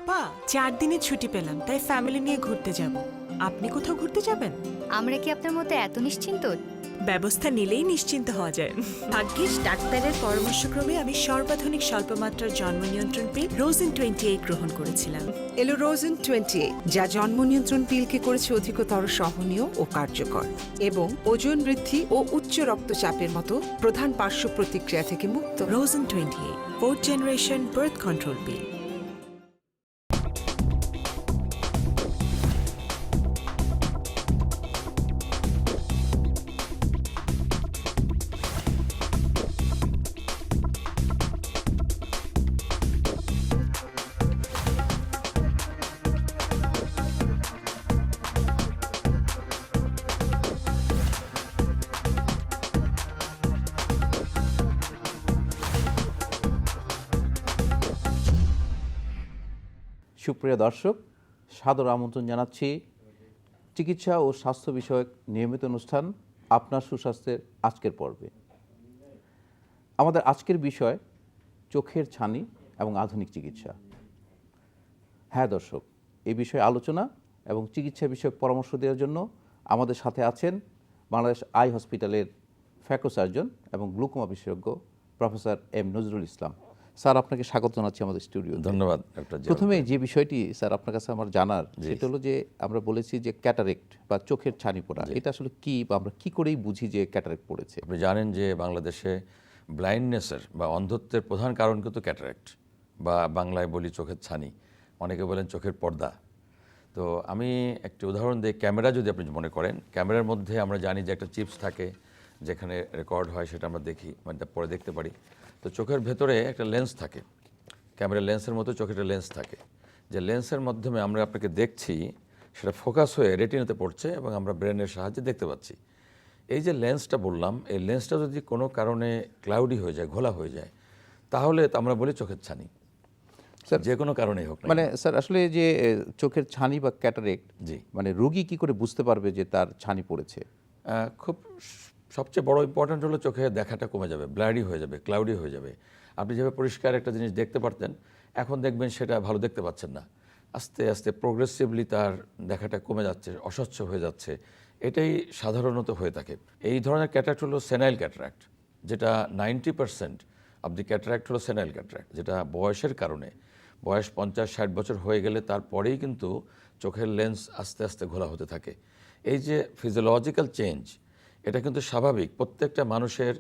আপা 4 দিনের ছুটি পেলাম, তাই ফ্যামিলি নিয়ে ঘুরতে যাব। আপনি কোথাও ঘুরতে যাবেন? আমরা কি আপনার মতো এত নিশ্চিন্ত? ব্যবস্থা নিলেই নিশ্চিন্ত হওয়া যায়। ভাগ্যিস ডাক্তারের পরামর্শক্রমে আমি সর্বাধুনিক স্বল্পমাত্রার জন্ম নিয়ন্ত্রণ পিল রোজিন 28 গ্রহণ করেছিলাম। এলো রোজেন 28, যা জন্ম নিয়ন্ত্রণ পিলকে করেছে অধিকতর সহনীয় ও কার্যকর এবং ওজন বৃদ্ধি ও উচ্চ রক্তচাপের মতো প্রধান পার্শ্ব প্রতিক্রিয়া থেকে মুক্ত। রোজিন 28 4th জেনারেশন বার্থ কন্ট্রোল পিল। সুপ্রিয় দর্শক, সাদর আমন্ত্রণ জানাচ্ছি চিকিৎসা ও স্বাস্থ্য বিষয়ক নিয়মিত অনুষ্ঠান আপনার সুস্বাস্থ্যের আজকের পর্বে। আমাদের আজকের বিষয় চোখের ছানি এবং আধুনিক চিকিৎসা। হ্যাঁ দর্শক, এই বিষয়ে আলোচনা এবং চিকিৎসা বিষয়ক পরামর্শ দেওয়ার জন্য আমাদের সাথে আছেন বাংলাদেশ আই হসপিটালের ফ্যাকো সার্জন এবং গ্লুকোমা বিশেষজ্ঞ professor M Nazrul Islam. Sir, আপনাকে স্বাগত জানাচ্ছি আমাদের স্টুডিও। ধন্যবাদ ডক্টর। প্রথমে যে বিষয়টি স্যার আপনার কাছে আমার জানার, সেটা হলো যে আমরা বলেছি যে ক্যাটারেক্ট বা চোখের ছানি পড়া, এটা আসলে কি বা আমরা কি করেই বুঝি যে ক্যাটারেক্ট পড়েছে? আপনি জানেন যে বাংলাদেশে ব্লাইন্ডনেসের বা অন্ধত্বের প্রধান কারণ কিন্তু ক্যাটারেক্ট বা বাংলায় বলি চোখের ছানি, অনেকে বলেন চোখের পর্দা। তো আমি একটি উদাহরণ দিই। ক্যামেরা যদি আপনি মনে করেন, ক্যামেরার মধ্যে আমরা জানি যে একটা চিপস থাকে যেখানে রেকর্ড হয়, সেটা আমরা দেখি, মানে পরে দেখতে পারি। তো চোখের ভেতরে একটা লেন্স থাকে, ক্যামেরা লেন্সের মতো চোখে একটা লেন্স থাকে, যে লেন্সের মাধ্যমে আমরা আপনাকে দেখছি, সেটা ফোকাস হয়ে রেটিনাতে পড়ছে এবং আমরা ব্রেনের সাহায্যে দেখতে পাচ্ছি। এই যে লেন্সটা বললাম, এই লেন্সটা যদি কোনো কারণে ক্লাউডি হয়ে যায়, ঘোলা হয়ে যায়, তাহলে আমরা বলি চোখের ছানি, স্যার যে কোনো কারণেই হোক না। মানে স্যার আসলে যে চোখের ছানি বা ক্যাটারেক্ট, জি, মানে রোগী কি করে বুঝতে পারবে যে তার ছানি পড়েছে? খুব সবচেয়ে বড় ইম্পর্ট্যান্ট হলো চোখে দেখাটা কমে যাবে, ব্লারি হয়ে যাবে, ক্লাউডি হয়ে যাবে। আপনি যেভাবে পরিষ্কার একটা জিনিস দেখতে পারতেন, এখন দেখবেন সেটা ভালো দেখতে পাচ্ছেন না। আস্তে আস্তে প্রোগ্রেসিভলি তার দেখাটা কমে যাচ্ছে, অস্বচ্ছ হয়ে যাচ্ছে। এটাই সাধারণত হয়ে থাকে। এই ধরনের ক্যাটারাক্ট হলো সেনাইল ক্যাটারাক্ট, যেটা 90% অব দি ক্যাটারাক্ট হলো সেনাইল ক্যাটারাক্ট, যেটা বয়সের কারণে, বয়স 50-60 বছর হয়ে গেলে তারপরেই কিন্তু চোখের লেন্স আস্তে আস্তে ঘোলা হতে থাকে। এই যে ফিজিওলজিক্যাল চেঞ্জ, এটা কিন্তু স্বাভাবিক। প্রত্যেকটা মানুষের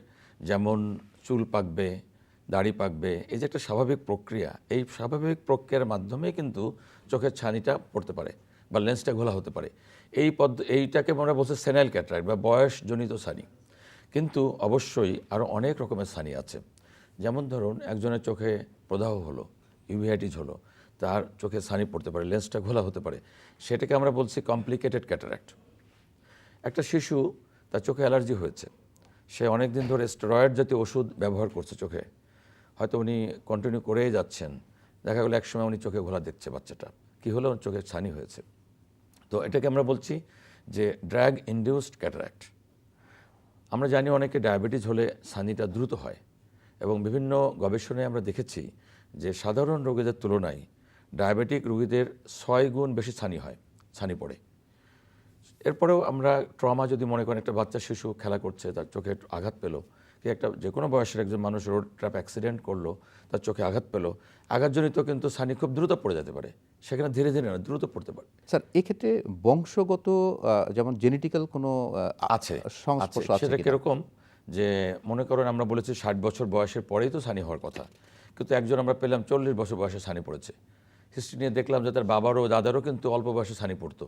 যেমন চুল পাকবে, দাড়ি পাকবে, এই যে একটা স্বাভাবিক প্রক্রিয়া, এই স্বাভাবিক প্রক্রিয়ার মাধ্যমে কিন্তু চোখের ছানিটা পড়তে পারে বা লেন্সটা ঘোলা হতে পারে। এইটাকে আমরা বলছি সেনাইল ক্যাটারাক্ট বা বয়সজনিত ছানি। কিন্তু অবশ্যই আরও অনেক রকমের ছানি আছে। যেমন ধরুন, একজনের চোখে প্রদাহ হলো, ইউভিআইটিস হলো, তার চোখে ছানি পড়তে পারে, লেন্সটা ঘোলা হতে পারে, সেটাকে আমরা বলছি কমপ্লিকেটেড ক্যাটারাক্ট। একটা শিশু, তার চোখে অ্যালার্জি হয়েছে, সে অনেক দিন ধরে স্টেরয়েড জাতীয় ওষুধ ব্যবহার করছে চোখে, হয়তো উনি কন্টিনিউ করেই যাচ্ছেন, দেখা গেলো একসময় উনি চোখে ঘোলা দেখছে, বাচ্চাটা কী হলো, চোখে ছানি হয়েছে। তো এটাকে আমরা বলছি যে ড্রাগ ইনডিউসড ক্যাটারাক্ট। আমরা জানি অনেকে ডায়াবেটিস হলে ছানিটা দ্রুত হয় এবং বিভিন্ন গবেষণায় আমরা দেখেছি যে সাধারণ রোগীদের তুলনায় ডায়াবেটিক রোগীদের 6 গুণ বেশি ছানি পড়ে। এরপরেও আমরা ট্রমা যদি মনে করেন, একটা বাচ্চা শিশু খেলা করছে, তার চোখে আঘাত পেলো, কি একটা যে কোনো বয়সের একজন মানুষ রোড ট্র্যাপ অ্যাক্সিডেন্ট করলো, তার চোখে আঘাত পেলো, আঘাতজনিত কিন্তু ছানি খুব দ্রুত পড়ে যেতে পারে, সেখানে ধীরে ধীরে না, দ্রুত পড়তে পারে। স্যার, এক্ষেত্রে বংশগত যেমন জেনেটিক্যাল কোনো আছে, সংস্পর্শ আছে সেটা কিনা? কিরকম, যে মনে করেন আমরা বলেছি 60 বছর বয়সের পরেই তো ছানি হওয়ার কথা, কিন্তু একজন আমরা পেলাম 40 বছর বয়সে ছানি পড়েছে। হিস্ট্রি নিয়ে দেখলাম যে তার বাবারও দাদারও কিন্তু অল্প বয়সে ছানি পড়তো।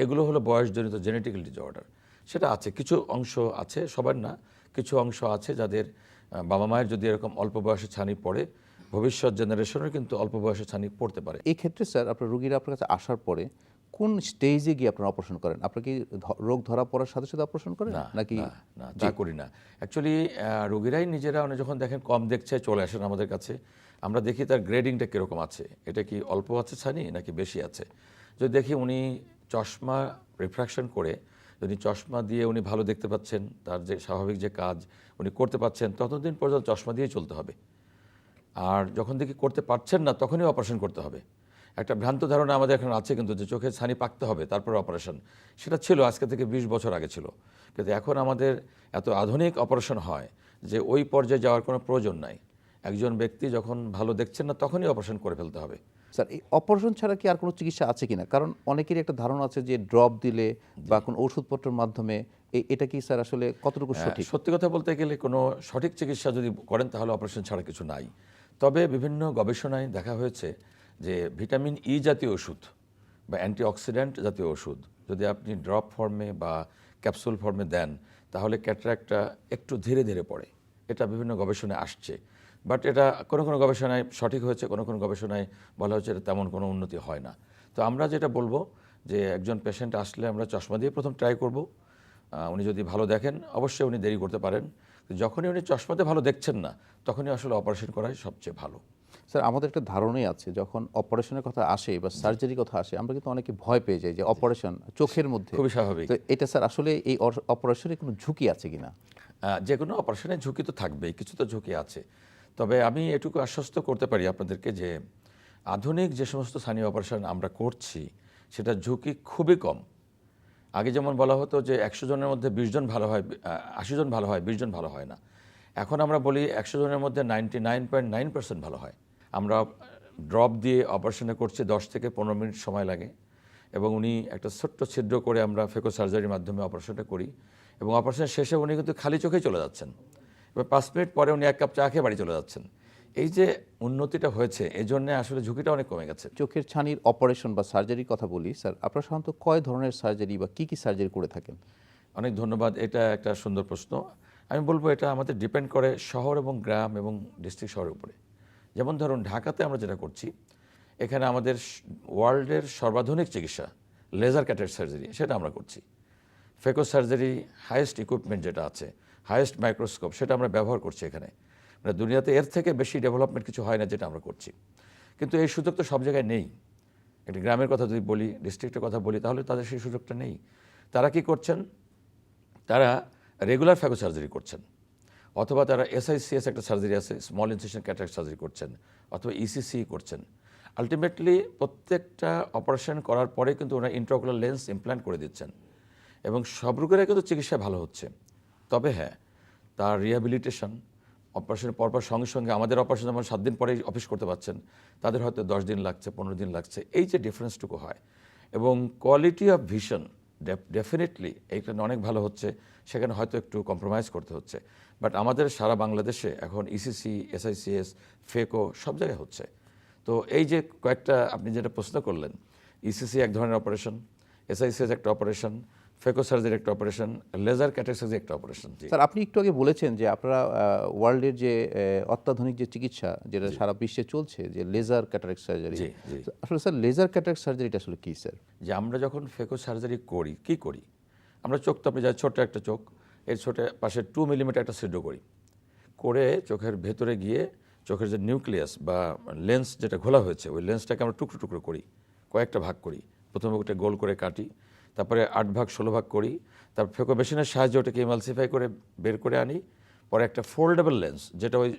এগুলো হলো বয়সজনিত জেনেটিক্যাল ডিসঅর্ডার। সেটা আছে, কিছু অংশ আছে, সবার না, কিছু অংশ আছে যাদের বাবা মায়ের যদি এরকম অল্প বয়সে ছানি পড়ে, ভবিষ্যৎ জেনারেশনের কিন্তু অল্প বয়সে ছানি পড়তে পারে। এই ক্ষেত্রে স্যার, আপনার রোগীরা আপনার কাছে আসার পরে কোন স্টেজে গিয়ে আপনারা অপারেশন করেন? আপনার কি রোগ ধরা পড়ার সাথে সাথে অপারেশন করেন নাকি? না, তা করি না। অ্যাকচুয়ালি রোগীরাই নিজেরা যখন দেখেন কম দেখছে, চলে আসেন আমাদের কাছে, আমরা দেখি তার গ্রেডিংটা কীরকম আছে, এটা কি অল্প আছে ছানি নাকি বেশি আছে। যদি দেখি উনি চশমা রিফ্র্যাকশন করে, যদি চশমা দিয়ে উনি ভালো দেখতে পাচ্ছেন, তার যে স্বাভাবিক যে কাজ উনি করতে পাচ্ছেন, ততদিন পর্যন্ত চশমা দিয়েই চলতে হবে। আর যখন দেখি করতে পারছেন না, তখনই অপারেশন করতে হবে। একটা ভ্রান্ত ধারণা আমাদের এখন আছে কিন্তু যে চোখের ছানি পাকতে হবে তারপরে অপারেশন, সেটা ছিল আজকে থেকে 20 বছর আগে ছিল। কিন্তু এখন আমাদের এত আধুনিক অপারেশন হয় যে ওই পর্যায়ে যাওয়ার কোনো প্রয়োজন নাই। একজন ব্যক্তি যখন ভালো দেখছেন না তখনই অপারেশন করে ফেলতে হবে। স্যার এই অপারেশন ছাড়া কি আর কোনো চিকিৎসা আছে কিনা? কারণ অনেকেরই একটা ধারণা আছে যে ড্রপ দিলে বা কোনো ওষুধপত্রের মাধ্যমে এটা কি স্যার আসলে কতটুকু সঠিক? সত্যি কথা বলতে গেলে কোনো সঠিক চিকিৎসা যদি করেন তাহলে অপারেশন ছাড়া কিছু নাই। তবে বিভিন্ন গবেষণায় দেখা হয়েছে যে ভিটামিন ই জাতীয় ওষুধ বা অ্যান্টিঅক্সিডেন্ট জাতীয় ওষুধ যদি আপনি ড্রপ ফর্মে বা ক্যাপসুল ফর্মে দেন তাহলে ক্যাটারাক্টটা একটু ধীরে ধীরে পড়ে। এটা বিভিন্ন গবেষণায় আসছে, বাট এটা কোনো কোনো গবেষণায় সঠিক হয়েছে, কোনো কোনো গবেষণায় বলা হচ্ছে এটা তেমন কোনো উন্নতি হয় না। তো আমরা যেটা বলবো যে একজন পেশেন্ট আসলে আমরা চশমা দিয়ে প্রথম ট্রাই করব। উনি যদি ভালো দেখেন অবশ্যই উনি দেরি করতে পারেন, যখনই উনি চশমাতে ভালো দেখছেন না তখনই আসলে অপারেশন করাই সবচেয়ে ভালো। স্যার আমাদের একটা ধারণাই আছে যখন অপারেশনের কথা আসে বা সার্জারির কথা আসে আমরা কিন্তু অনেকে ভয় পেয়ে যাই যে অপারেশন চোখের মধ্যে। খুবই স্বাভাবিক। তো এটা স্যার আসলে এই অপারেশনের কোনো ঝুঁকি আছে কিনা? যে কোনো অপারেশনের ঝুঁকি তো থাকবেই, কিছু তো ঝুঁকি আছে। তবে আমি এটুকু আশ্বস্ত করতে পারি আপনাদেরকে যে আধুনিক যে সমস্ত স্থানীয় অপারেশন আমরা করছি সেটা ঝুঁকি খুবই কম। আগে যেমন বলা হতো যে 100 জনের মধ্যে 20 জন ভালো হয়, 80 জন ভালো হয়, 20 জন ভালো হয় না। এখন আমরা বলি 100 জনের মধ্যে 99.9% ভালো হয়। আমরা ড্রপ দিয়ে অপারেশনে করছি 10 থেকে 15 মিনিট সময় লাগে এবং উনি একটা ছোট্ট ছিদ্র করে আমরা ফেকো সার্জারির মাধ্যমে অপারেশনটা করি এবং অপারেশন শেষে উনি কিন্তু খালি চোখেই চলে যাচ্ছেন। এবার 5 মিনিট পরে উনি 1 কাপ চা খেয়ে বাড়ি চলে যাচ্ছেন। এই যে উন্নতিটা হয়েছে এই জন্যে আসলে ঝুঁকিটা অনেক কমে গেছে। চোখের ছানির অপারেশন বা সার্জারির কথা বলি স্যার, আপনারা সাধারণত কয় ধরনের সার্জারি বা কি কি সার্জারি করে থাকেন? অনেক ধন্যবাদ, এটা একটা সুন্দর প্রশ্ন। আমি বলবো এটা আমাদের ডিপেন্ড করে শহর এবং গ্রাম এবং ডিস্ট্রিক্ট শহরের উপরে। যেমন ধরুন ঢাকাতে আমরা যেটা করছি এখানে আমাদের ওয়ার্ল্ডের সর্বাধুনিক চিকিৎসা লেজার ক্যাটারাক্ট সার্জারি সেটা আমরা করছি। ফেকো সার্জারি হাইয়েস্ট ইকুইপমেন্ট যেটা আছে, হাইয়েস্ট মাইক্রোস্কোপ সেটা আমরা ব্যবহার করছি এখানে। মানে দুনিয়াতে এর থেকে বেশি ডেভেলপমেন্ট কিছু হয় না যেটা আমরা করছি। কিন্তু এই সুযোগ তো সব জায়গায় নেই। একটি গ্রামের কথা যদি বলি, ডিস্ট্রিক্টের কথা বলি, তাহলে তাদের সেই সুযোগটা নেই। তারা কি করছেন? তারা রেগুলার ফেকো সার্জারি করছেন, অথবা তারা SICS একটা সার্জারি আছে, স্মল ইনসিশন ক্যাটারাক্ট সার্জারি করছেন, অথবা ECC করছেন। আলটিমেটলি প্রত্যেকটা অপারেশন করার পরে কিন্তু ওনারা ইন্ট্রাওকুলার লেন্স ইমপ্ল্যান্ট করে দিচ্ছেন এবং সব রোগের কিন্তু চিকিৎসা ভালো হচ্ছে। তবে হ্যাঁ, তার রিহ্যাবিলিটেশন অপারেশনের পরপর সঙ্গে সঙ্গে আমাদের অপারেশন যেমন 7 দিন পরেই অফিস করতে পারছেন, তাদের হয়তো 10 দিন লাগছে, 15 দিন লাগছে। এই যে ডিফারেন্সটুকু হয় এবং কোয়ালিটি অফ ভিশন ডেফিনেটলি এইখানে অনেক ভালো হচ্ছে, সেখানে হয়তো একটু কম্প্রোমাইজ করতে হচ্ছে। বাট আমাদের সারা বাংলাদেশে এখন ECC, SICS, ফেকো সব জায়গায় হচ্ছে। তো এই যে কয়েকটা আপনি যেটা প্রশ্ন করলেন, ECC এক ধরনের অপারেশন, SICS একটা অপারেশন, ফেকো সার্জারি একটা অপারেশন, লেজার ক্যাটারাক্ট সার্জারি একটা অপারেশন। স্যার আপনি একটু আগে বলেছেন যে আপনারা ওয়ার্ল্ডের যে অত্যাধুনিক যে চিকিৎসা যেটা সারা বিশ্বে চলছে যে লেজার ক্যাটারাক্ট সার্জারি, আসলে স্যার লেজার ক্যাটারাক্ট সার্জারিটা আসলে কি স্যার? যে আমরা যখন ফেকো সার্জারি করি কি করি, আমরা চোখ তো আপনি যা ছোট্ট একটা চোখ, এর ছোট পাশে 2 মিলিমিটার একটা ছিদ্র করি, করে চোখের ভেতরে গিয়ে চোখের যে নিউক্লিয়াস বা লেন্স যেটা ঘোলা হয়েছে ওই লেন্সটাকে আমরা টুকরো টুকরো করি, কয়েকটা ভাগ করি। প্রথমে ওটা গোল করে কাটি, তারপরে 8 ভাগ 16 ভাগ করি, তারপর ফেকো মেশিনের সাহায্যে ওটাকে এমালসিফাই করে বের করে আনি। পরে একটা ফোল্ডেবল লেন্স যেটা ওই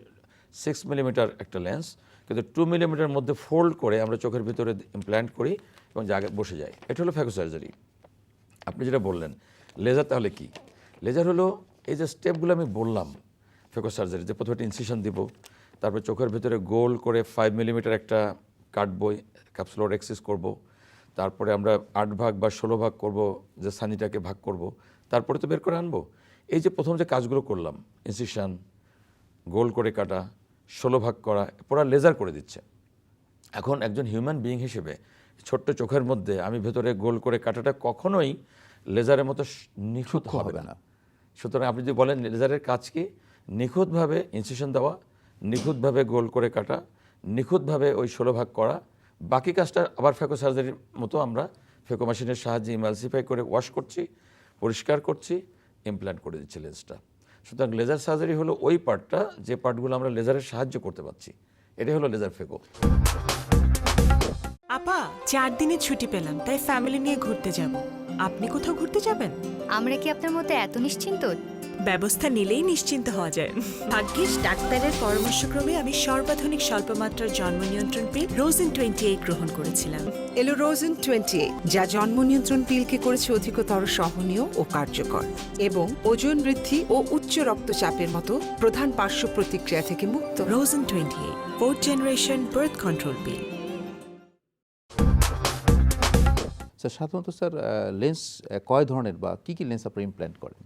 6 মিলিমিটার একটা লেন্স, কিন্তু 2 মিলিমিটার মধ্যে ফোল্ড করে আমরা চোখের ভিতরে ইমপ্ল্যান্ট করি এবং জায়গায় বসে যায়। এটা হলো ফেকো সার্জারি। আপনি যেটা বললেন লেজার, তাহলে কি? লেজার হলো এই যে স্টেপগুলো আমি বললাম ফেকো সার্জারি, যে প্রথমে একটা ইনসিশন দিব, তারপর চোখের ভিতরে গোল করে 5 মিলিমিটার একটা কাটবো, ক্যাপসুলার এক্সিস করব, তারপরে আমরা 8 ভাগ বা 16 ভাগ করব, যে সানিটাকে ভাগ করব, তারপরে তো বের করে আনবো। এই যে প্রথম যে কাজগুলো করলাম, ইনসিশন, গোল করে কাটা, 16 ভাগ করা, পুরো লেজার করে দিচ্ছে। এখন একজন হিউম্যান বিইং হিসেবে ছোট্ট চোখের মধ্যে আমি ভেতরে গোল করে কাটাটা কখনোই লেজারের মতো নিখুঁত হবে না। সুতরাং আপনি যদি বলেন লেজারের কাজ কি, নিখুঁতভাবে ইনসিশন দেওয়া, নিখুঁতভাবে গোল করে কাটা, নিখুঁতভাবে ওই 16 ভাগ করা, বাকি কাজটা আবার ফেকো সার্জারির মতো আমরা ফেকো মেশিনের সাহায্যে ইমালসিফাই করে ওয়াশ করছি, পরিষ্কার করছি, ইমপ্ল্যান্ট করে দিচ্ছি লেন্সটা। সুতরাং লেজার সার্জারি হলো ওই পার্টটা যে পার্টগুলো আমরা লেজারের সাহায্য করতে পারছি, এটাই হলো লেজার ফেকো। আপা 4 দিনের ছুটি পেলাম, তাই ফ্যামিলি নিয়ে ঘুরতে যাব। আপনি কোথাও ঘুরতে যাবেন? আমরা কি আপনার মতো এত নিশ্চিন্ত? ব্যবস্থা নিলেই নিশ্চিন্ত হওয়া যায়। ভাগ্যিস ডাক্তারের পরামর্শক্রমে আমি সর্বাধুনিক স্বল্পমাত্রার জন্ম নিয়ন্ত্রণ পিল রোজিন 28 গ্রহণ করেছিলাম। এলো রোজেন 28, যা জন্ম নিয়ন্ত্রণ পিলকে করেছে অধিকতর সহনীয় ও কার্যকর এবং ওজন বৃদ্ধি ও উচ্চ রক্তচাপের মতো প্রধান পার্শ্ব প্রতিক্রিয়া থেকে মুক্ত। রোজিন 28 4th জেনারেশন বার্থ কন্ট্রোল পিল। স্যার সাধারণত স্যার লেন্স কয় ধরনের বা কি কি লেন্স আপনি ইমপ্ল্যান্ট করেন?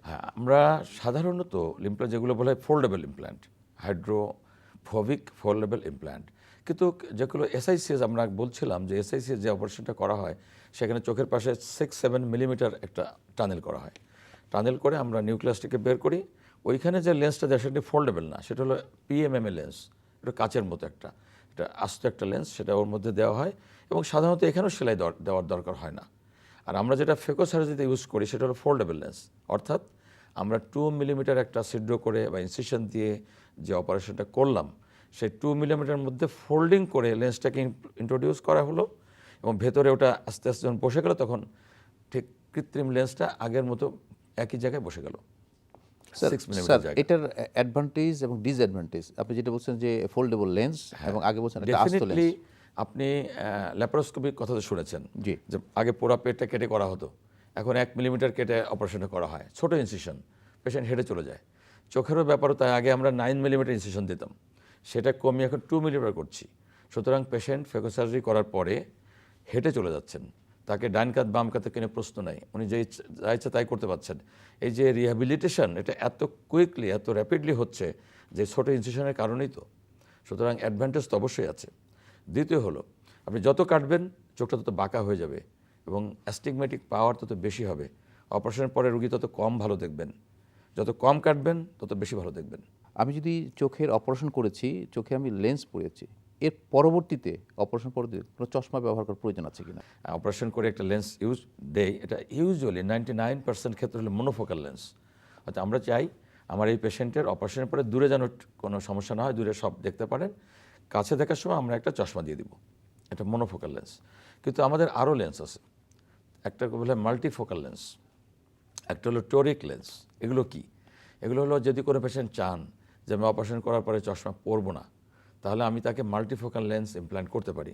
হ্যাঁ, আমরা সাধারণত ইমপ্ল্যান্ট যেগুলো বলা হয় foldable implant, hydrophobic foldable implant, কিন্তু যেগুলো এসআইসিএস আমরা বলছিলাম যে এসআইসিএস যে অপারেশনটা করা হয় সেখানে চোখের পাশে 6-7 মিলিমিটার একটা টানেল করা হয়। টানেল করে আমরা নিউক্লিয়াসটিকে বের করি, ওইখানে যে লেন্সটা দেয় সেটা ফোল্ডেবল না, সেটা হলো পিএমএমএ লেন্স, এটা কাচের মতো এটা আস্ত একটা লেন্স, সেটা ওর মধ্যে দেওয়া হয় এবং সাধারণত এখানেও সেলাই দেওয়ার দরকার হয় না। আর আমরা যেটা ফেকোসার্জারিতে ইউজ করি সেটা হলো ফোল্ডেবল লেন্স, অর্থাৎ আমরা 2 মিলিমিটার একটা ছিদ্র করে বা ইনসিশন দিয়ে যে অপারেশনটা করলাম সেই 2 মিলিমিটার মধ্যে ফোল্ডিং করে লেন্সটাকে ইন্ট্রোডিউস করা হলো এবং ভেতরে ওটা আস্তে আস্তে যখন বসে গেল তখন ঠিক কৃত্রিম লেন্সটা আগের মতো একই জায়গায় বসে গেল। স্যার 6 মিলিমিটার স্যার জায়গা। এটার অ্যাডভান্টেজ এবং ডিসঅ্যাডভান্টেজ আপনি যেটা বলছেন যে ফোল্ডেবল লেন্স এবং আগে বলছেন একটা আস্ত ডেফিনেটলি লেন্স। আপনি ল্যাপারোস্কোপির কথা তো শুনেছেন, জি। যে আগে পুরো পেটটা কেটে করা হতো, এখন 1 মিলিমিটার কেটে অপারেশনটা করা হয়, ছোট ইনসিশন, পেশেন্ট হেঁটে চলে যায়। চোখেরও ব্যাপারও তাই, আগে আমরা 9 মিলিমিটার ইনসিশন দিতাম, সেটা কমিয়ে এখন 2 মিলিমিটার করছি। সুতরাং পেশেন্ট ফেকোসার্জারি করার পরে হেঁটে চলে যাচ্ছেন, তাকে ডান কাত বাম কাতে কিনে প্রশ্ন নাই, উনি যে যা ইচ্ছা তাই করতে পারছেন। এই যে রিহ্যাবিলিটেশন এটা এত কুইকলি এত র্যাপিডলি হচ্ছে যে ছোট ইনসিশনের কারণেই তো। সুতরাং অ্যাডভান্টেজ তো অবশ্যই আছে। দ্বিতীয় হলো আপনি যত কাটবেন চোখটা তত বাঁকা হয়ে যাবে এবং অ্যাস্টিগমেটিক পাওয়ার তত বেশি হবে, অপারেশনের পরে রুগী তত কম ভালো দেখবেন, যত কম কাটবেন তত বেশি ভালো দেখবেন। আমি যদি চোখের অপারেশন করেছি, চোখে আমি লেন্স পরেছি, এর পরবর্তীতে অপারেশন পরবর্তীতে কোনো চশমা ব্যবহার করার প্রয়োজন আছে কিনা? অপারেশন করে একটা লেন্স ইউজ দেয়, এটা ইউজুয়ালি 99% ক্ষেত্রে হলো মনোফোকাল লেন্স। হয়তো আমরা চাই আমার এই পেশেন্টের অপারেশনের পরে দূরে যেন কোনো সমস্যা না হয়, দূরে সব দেখতে পারেন, কাছে দেখার সময় আমরা একটা চশমা দিয়ে দিব, এটা মনোফোকাল লেন্স। কিন্তু আমাদের আরও লেন্স আছে, একটা বলে মাল্টিফোকাল লেন্স, একটা হলো টোরিক লেন্স। এগুলো কি? এগুলো হলো যদি কোনো পেশেন্ট চান যে আমি অপারেশন করার পরে চশমা পরবো না, তাহলে আমি তাকে মাল্টিফোকাল লেন্স ইমপ্ল্যান্ট করতে পারি।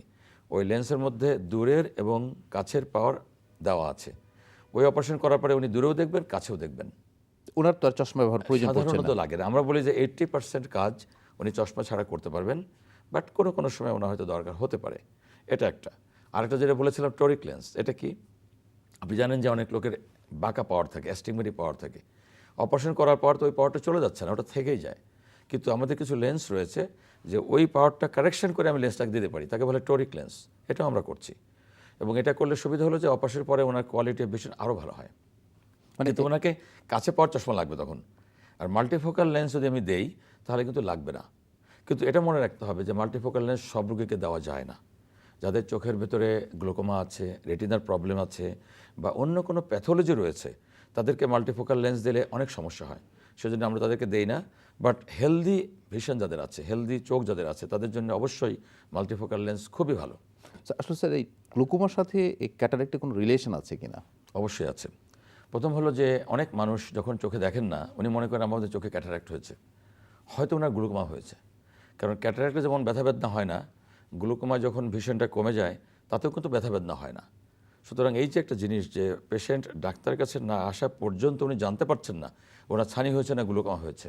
ওই লেন্সের মধ্যে দূরের এবং কাছের পাওয়ার দেওয়া আছে, ওই অপারেশন করার পরে উনি দূরেও দেখবেন কাছেও দেখবেন। ওনার তো আর চশমা ব্যবহার প্রয়োজন পড়ছে সাধারণত না। লাগে না, আমরা বলি যে 80% কাজ উনি চশমা ছাড়া করতে পারবেন, বাট কোনো কোনো সময় ওনার হয়তো দরকার হতে পারে। এটা একটা। আরেকটা যেটা বলেছিলাম টোরিক লেন্স, এটা কি? আপনি জানেন যে অনেক লোকের বাঁকা পাওয়ার থাকে, অ্যাস্টিগমেটিক পাওয়ার থাকে, অপারেশন করার পর তো ওই পাওয়ারটা চলে যাচ্ছে না, ওটা থেকেই যায়। কিন্তু আমাদের কিছু লেন্স রয়েছে যে ওই পাওয়ারটা কারেকশন করে আমি লেন্সটাকে দিতে পারি, তাকে বলে টোরিক লেন্স। এটাও আমরা করছি এবং এটা করলে সুবিধা হলো যে অপারেশনের পরে ওনার কোয়ালিটি অফ ভিশন আরও ভালো হয়, মানে তো ওনাকে কাছে পাওয়ার চশমা লাগবে তখন। আর মাল্টিফোকাল লেন্স যদি আমি দেই তাহলে কিন্তু লাগবে না। কিন্তু এটা মনে রাখতে হবে যে মাল্টিফোকাল লেন্স সব রোগীকে দেওয়া যায় না। যাদের চোখের ভেতরে গ্লোকোমা আছে, রেটিনার প্রবলেম আছে বা অন্য কোনো প্যাথোলজি রয়েছে, তাদেরকে মাল্টিফোকাল লেন্স দিলে অনেক সমস্যা হয়, সেজন্য আমরা তাদেরকে দেই না। বাট হেলদি ভিশন যাদের আছে, হেলদি চোখ যাদের আছে, তাদের জন্য অবশ্যই মাল্টিফোকাল লেন্স খুবই ভালো। আসলে স্যার এই গ্লুকোমার সাথে এই ক্যাটারাক্টের কোনো রিলেশন আছে কিনা? অবশ্যই আছে। প্রথম হলো যে অনেক মানুষ যখন চোখে দেখেন না, উনি মনে করেন আমাদের চোখে ক্যাটারাক্ট হয়েছে, হয়তো ওনার গ্লুকোমা হয়েছে। কারণ ক্যাটারাক্টে যেমন ব্যথা বেদনা হয় না, গ্লুকোমা যখন ভিশনটা কমে যায় তাতেও কিন্তু ব্যথা বেদনা হয় না। সুতরাং এই যে একটা জিনিস যে পেশেন্ট ডাক্তারের কাছে না আসা পর্যন্ত উনি জানতে পারছেন না ওনার ছানি হয়েছে না গ্লুকোমা হয়েছে।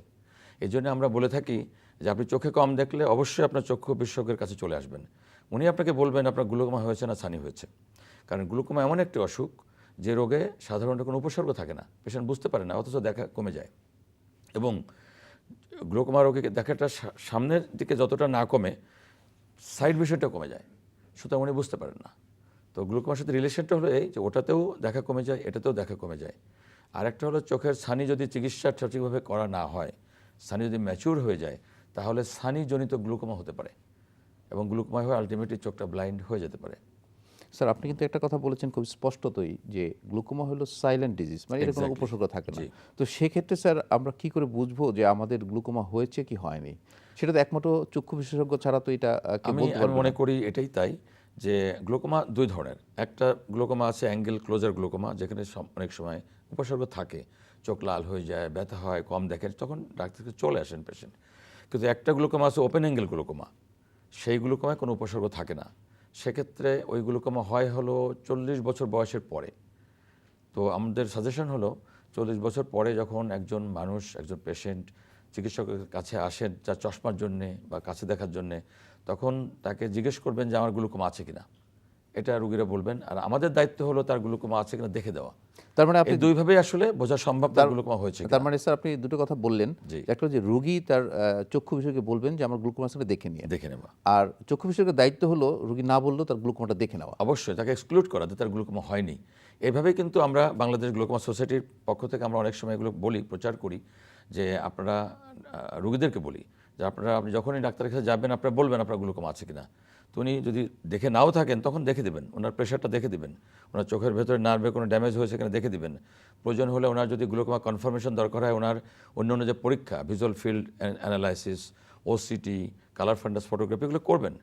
এই জন্য আমরা বলে থাকি যে আপনি চোখে কম দেখলে অবশ্যই আপনার চক্ষু বিশেষজ্ঞের কাছে চলে আসবেন, উনি আপনাকে বলবেন আপনার গ্লুকোমা হয়েছে না ছানি হয়েছে। কারণ গ্লুকোমা এমন একটি অসুখ যে রোগে সাধারণত কোনো উপসর্গ থাকে না, পেশেন্ট বুঝতে পারে না, অথচ দেখা কমে যায়। এবং গ্লুকোমা রোগীকে দেখাটা সামনের দিকে যতটা না কমে, সাইড ভিশনটা কমে যায়, সুতরাং উনি বুঝতে পারেন না। তো গ্লুকোমার সাথে রিলেশনটা হলো এই যে ওটাতেও দেখা কমে যায়, এটাতেও দেখা কমে যায়। আর একটা হলো চোখের ছানি যদি চিকিৎসা সঠিকভাবে করা না হয়, ছানি যদি ম্যাচিউর হয়ে যায়, তাহলে ছানিজনিত গ্লুকোমা হতে পারে এবং গ্লুকোমা হয়ে আলটিমেটলি চোখটা ব্লাইন্ড হয়ে যেতে পারে। স্যার আপনি কিন্তু একটা কথা বলেছেন খুব স্পষ্টতই যে গ্লুকোমা হলো সাইলেন্ট ডিজিজ, মানে এর কোনো Exactly. উপসর্গ থাকে না। জি। তো সেক্ষেত্রে স্যার আমরা কি করে বুঝবো যে আমাদের গ্লুকোমা হয়েছে কি হয়নি? সেটা তো একমাত্র চক্ষু বিশেষজ্ঞ ছাড়া তো এটা আমি মনে করি এটাই তাই যে গ্লুকোমা দুই ধরনের। একটা গ্লুকোমা আছে অ্যাঙ্গেল ক্লোজার গ্লুকোমা, যেখানে অনেক সময় উপসর্গ থাকে, চোখ লাল হয়ে যায়, ব্যথা হয়, কম দেখেন, তখন ডাক্তারকে চলে আসেন পেশেন্ট। কিন্তু একটা গ্লুকোমা আছে ওপেন অ্যাঙ্গেল গ্লুকোমা, সেই গ্লুকোমায় কোনো উপসর্গ থাকে না। সেক্ষেত্রে ওই গ্লুকোমা হয় হলো 40 বছর বয়সের পরে। তো আমাদের সাজেশন হলো 40 বছর পরে যখন একজন মানুষ, একজন পেশেন্ট চিকিৎসকের কাছে আসেন তার চশমার জন্যে বা কাছে দেখার জন্যে, তখন তাকে জিজ্ঞেস করবেন যে আমার গ্লুকোমা আছে কিনা, এটা রুগীরা বলবেন। আর আমাদের দায়িত্ব হলো তার গ্লুকোমা আছে কিনা দেখে দেওয়া। তার মানে আপনি এই দুইভাবেই আসলে বোঝা সম্ভব তার গ্লুকোমা হয়েছে তার কিনা। মানে স্যার আপনি দুটো কথা বললেন, জি। একটা যে রোগী তার চক্ষু বিশেষজ্ঞকে বলবেন যে আমার গ্লুকোমা আছে দেখে নিয়ে, দেখে নেওয়া আর চক্ষু বিশেষজ্ঞের দায়িত্ব হলো রোগী না বললেও তার গ্লুকোমাটা দেখে নেওয়া। অবশ্যই, তাকে এক্সক্লুড করা যে তার গ্লুকোমা হয়নি। এইভাবেই কিন্তু আমরা বাংলাদেশ গ্লুকোমা সোসাইটির পক্ষ থেকে আমরা অনেক সময় এগুলো বলি, প্রচার করি যে আপনারা রোগীদেরকে বলি যে আপনি যখনই ডাক্তারের কাছে যাবেন আপনারা বলবেন আপনার গ্লুকোমা আছে কিনা। তো উনি যদি দেখে নাও থাকেন তখন দেখে দেবেন, ওনার প্রেশারটা দেখে দিবেন, ওনার চোখের ভেতরে নার্ভে কোনো ড্যামেজ হয়েছে কিনা দেখে দিবেন। প্রয়োজন হলে ওনার যদি গ্লুকোমা কনফার্মেশন দরকার হয়, ওনার অন্য অন্য যে পরীক্ষা, visual field analysis, OCT, colour ফান্ডাস photography, এগুলো করবেন,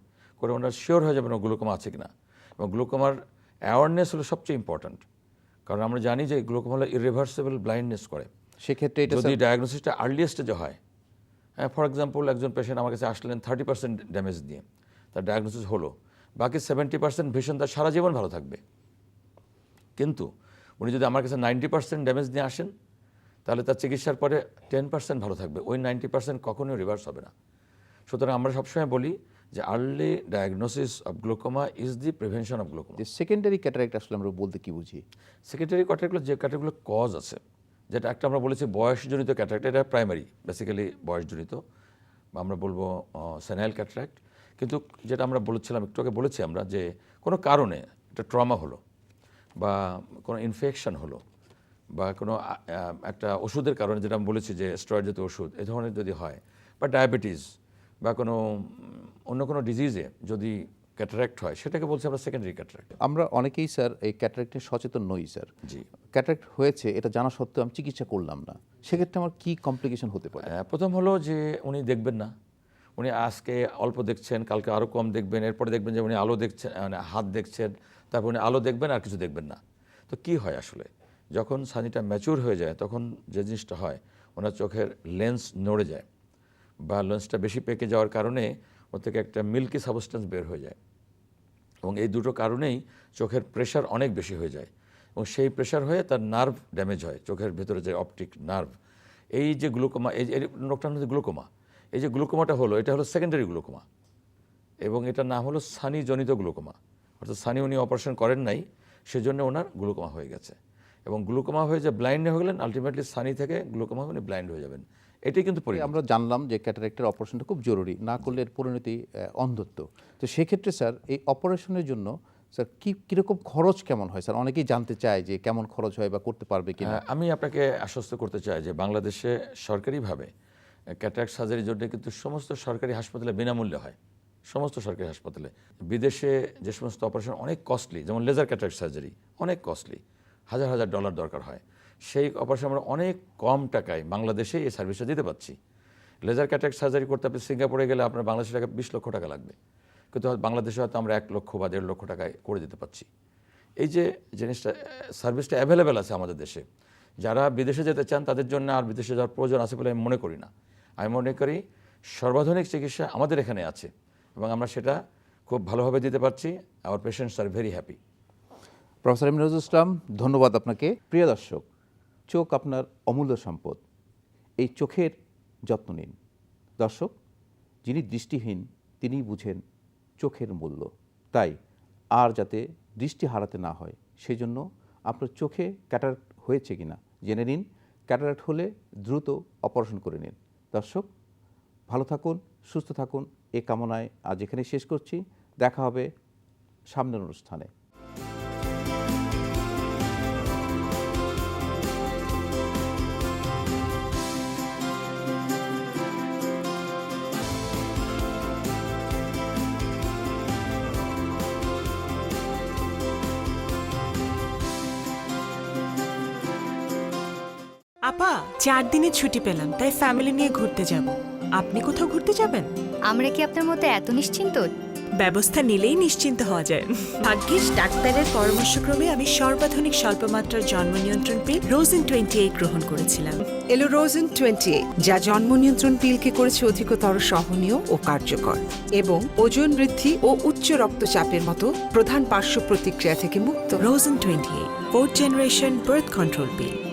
করে ওনার শিওর হয়ে যাবেন ওর গ্লুকোমা আছে কিনা। এবং গ্লুকোমার অ্যাওয়ারনেস হলো সবচেয়ে ইম্পর্ট্যান্ট, কারণ আমরা জানি যে গ্লুকোমা হলো ইরিভার্সিবল ব্লাইন্ডনেস করে। সেক্ষেত্রে এটা যদি ডায়াগনোসিসটা আর্লি স্টেজে হয়, ফর এক্সাম্পল একজন পেশেন্ট আমার কাছে আসলেন 30% ড্যামেজ দিয়ে, তার ডায়াগনোসিস হলো, বাকি 70% ভিশন তার সারা জীবন ভালো থাকবে। কিন্তু উনি যদি আমার কাছে 90% ড্যামেজ নিয়ে আসেন, তাহলে তার চিকিৎসার পরে 10% ভালো থাকবে, ওই 90% কখনোই রিভার্স হবে না। সুতরাং আমরা সবসময় বলি যে early diagnosis of glaucoma is the prevention of glaucoma. যে সেকেন্ডারি ক্যাটারাক্ট আসলে আমরা বলতে কি বুঝি? সেকেন্ডারি ক্যাটারাক্ট যে ক্যাটারাক্টগুলো কজ আছে, যেটা একটা আমরা বলেছি বয়সজনিত ক্যাটারাক্ট, এটা প্রাইমারি বেসিক্যালি বয়সজনিত, বা আমরা বলবো সেনাইল ক্যাটারাক্ট। কিন্তু যেটা আমরা বলেছিলাম একটু আগে বলেছি আমরা যে কোনো কারণে একটা ট্রমা হলো বা কোনো ইনফেকশন হলো বা কোনো একটা ওষুধের কারণে, যেটা আমি বলেছি যে স্টেরয়েড জাতীয় ওষুধ, এ ধরনের যদি হয়, বা ডায়াবেটিস বা কোনো অন্য কোনো ডিজিজে যদি ক্যাটারাক্ট হয়, সেটাকে বলছি আমরা সেকেন্ডারি ক্যাটারাক্ট। আমরা অনেকেই স্যার এই ক্যাটারাক্ট নিয়ে সচেতন নই স্যার। জি। ক্যাটারাক্ট হয়েছে এটা জানা সত্ত্বেও আমি চিকিৎসা করলাম না, সেক্ষেত্রে আমার কি কমপ্লিকেশন হতে পারে? প্রথম হলো যে উনি দেখবেন না, উনি আজকে অল্প দেখছেন, কালকে আরও কম দেখবেন, এরপরে দেখবেন যে উনি আলো দেখছেন, মানে হাত দেখছেন, তারপর উনি আলো দেখবেন আর কিছু দেখবেন না। তো কি হয় আসলে, যখন সানিটা ম্যাচিউর হয়ে যায় তখন যে জিনিসটা হয়, ওনার চোখের লেন্স নড়ে যায় বা লেন্সটা বেশি পেকে যাওয়ার কারণে ওর থেকে একটা মিল্কি সাবস্টেন্স বের হয়ে যায়, এবং এই দুটো কারণেই চোখের প্রেশার অনেক বেশি হয়ে যায়, এবং সেই প্রেশার হয়ে তার নার্ভ ড্যামেজ হয়, চোখের ভেতরে যে অপটিক নার্ভ। এই যে গ্লুকোমা, এই রোগটার মধ্যে গ্লুকোমা, এই যে গ্লুকোমাটা হলো, এটা হলো সেকেন্ডারি গ্লুকোমা, এবং এটার নাম হলো সানিজনিত গ্লুকোমা। অর্থাৎ সানি উনি অপারেশন করেন নাই, সেজন্য ওনার গ্লুকোমা হয়ে গেছে, এবং গ্লুকোমা হয়ে যে ব্লাইন্ড হয়ে গেলেন, আলটিমেটলি সানি থেকে গ্লুকোমা উনি ব্লাইন্ড হয়ে যাবেন। এটাই কিন্তু আমরা জানলাম যে ক্যাটারাক্টের অপারেশনটা খুব জরুরি, না করলে এর পরিণতি অন্ধত্ব। তো সেক্ষেত্রে স্যার এই অপারেশনের জন্য স্যার কীরকম খরচ কেমন হয় স্যার? অনেকেই জানতে চায় যে কেমন খরচ হয় বা করতে পারবে কিনা। আমি আপনাকে আশ্বস্ত করতে চাই যে বাংলাদেশে সরকারিভাবে ক্যাটারাক্ট সার্জারির জন্য কিন্তু সমস্ত সরকারি হাসপাতালে বিনামূল্যে হয়, সমস্ত সরকারি হাসপাতালে। বিদেশে যে সমস্ত অপারেশন অনেক কস্টলি, যেমন লেজার ক্যাটারাক্ট সার্জারি অনেক কস্টলি, হাজার হাজার ডলার দরকার হয়, সেই অপারেশন আমরা অনেক কম টাকায় বাংলাদেশে এই সার্ভিসটা দিতে পারছি। লেজার ক্যাটারাক্ট সার্জারি করতে আপনি সিঙ্গাপুরে গেলে আপনার বাংলাদেশের টাকা 20 লক্ষ টাকা লাগবে, কিন্তু বাংলাদেশে হয়তো আমরা 1 লক্ষ বা 1.5 লক্ষ টাকায় করে দিতে পারছি। এই যে জিনিসটা, সার্ভিসটা অ্যাভেলেবেল আছে আমাদের দেশে। যারা বিদেশে যেতে চান তাদের জন্য আর বিদেশে যাওয়ার প্রয়োজন আছে বলে আমি মনে করি না। আমি মনে করি সর্বাধুনিক চিকিৎসা আমাদের এখানে আছে, এবং আমরা সেটা খুব ভালোভাবে দিতে পারছি। আওয়ার পেশেন্টস আর very happy. Professor Imroz Islam, ধন্যবাদ আপনাকে। প্রিয় দর্শক, চোখ আপনার অমূল্য সম্পদ, এই চোখের যত্ন নিন। দর্শক, যিনি দৃষ্টিহীন তিনিই বুঝেন চোখের মূল্য, তাই আর যাতে দৃষ্টি হারাতে না হয় সেজন্য আপনার চোখে ক্যাটারাক্ট হয়েছে কিনা জেনে নিন। ক্যাটারাক্ট হলে দ্রুত অপারেশন করে নিন। দর্শক, ভালো থাকুন, সুস্থ থাকুন, এ কামনায় আজ এখানে শেষ করছি। দেখা হবে সামনের অনুষ্ঠানে। আপা, 4 দিনের ছুটি পেলাম, তাই ফ্যামিলি নিয়ে ঘুরতে যাব। আপনি কোথাও ঘুরতে যাবেন? আমরা কি আপনার মতো এত নিশ্চিন্ত? ব্যবস্থা নিলেই নিশ্চিন্ত হওয়া যায়। ভাগ্যিস ডাক্তারের পরামর্শক্রমে আমি সর্বাধুনিক স্বল্পমাত্রার জন্ম নিয়ন্ত্রণ পিল রোজিন 28 গ্রহণ করেছিলাম। এলো রোজেন 28, যা জন্ম নিয়ন্ত্রণ পিলকে করেছে অধিকতর সহনীয় ও কার্যকর এবং ওজন বৃদ্ধি ও উচ্চ রক্তচাপের মতো প্রধান পার্শ্ব প্রতিক্রিয়া থেকে মুক্ত। রোজিন 28 4th জেনারেশন বার্থ কন্ট্রোল পিল।